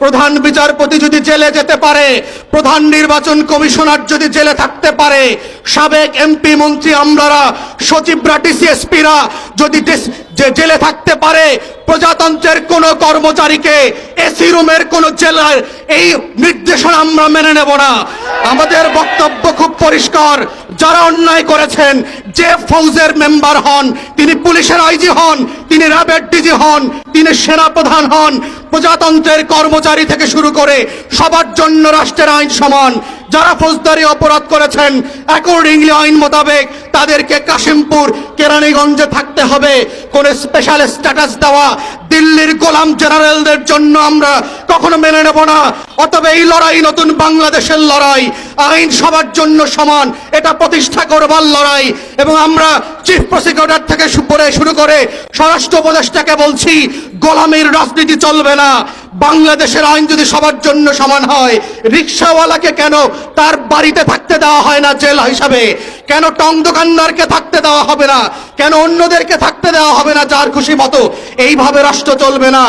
প্রধান বিচারপতি যদি জেলে যেতে পারে, প্রধান নির্বাচন কমিশনার যদি জেলে থাকতে পারে, সাবেক এমপি মন্ত্রী আমলারা, সচিবরা, ডিসিএসপিরা যদি জেলে থাকতে পারে, প্রজাতন্ত্রের কোন কর্মচারীকে এসি রুমের কোন জেলার এই নির্দেশনা আমরা মেনে নেব না। আমাদের বক্তব্য খুব পরিষ্কার, যারা অন্যায় করেছেন, যে ফৌজের মেম্বার হন, তিনি পুলিশের আইজি হন, তিনি র্যাবের ডিজি হন, তিনি সেনাপ্রধান হন, প্রজাতন্ত্রের কর্মচারী থেকে শুরু করে সবার জন্য রাষ্ট্রের আইন সমান। যারা ফৌজদারি অপরাধ করেছেন অ্যাকর্ডিংলি আইন মোতাবেক তাদেরকে কাশিমপুর কেরানীগঞ্জে থাকতে হবে। কোন স্পেশাল স্ট্যাটাস দেওয়া দিল্লির গোলাম জেনারেলদের জন্য আমরা কখনো মেনে নেব না। অতএব এই লড়াই নতুন বাংলাদেশের লড়াই, আইন সবার জন্য সমান, এটা প্রতিষ্ঠা করবার লড়াই। এবং আমরা চিফ প্রসিকিউটর থেকে শুরু করে স্বরাষ্ট্র উপদেষ্টাকে বলছি, গোলামীর রাজনীতি চলবে না। বাংলাদেশের আইন যদি সবার জন্য সমান হয়, রিকশাওয়ালাকে কেন তার বাড়িতে থাকতে দেওয়া হয় না জেল হিসাবে? কেন টং দোকানদারকে থাকতে দেওয়া হবে না? কেন অন্যদেরকে থাকতে দেওয়া হবে না যার খুশি মতো? এইভাবে রাষ্ট্র চলবে না।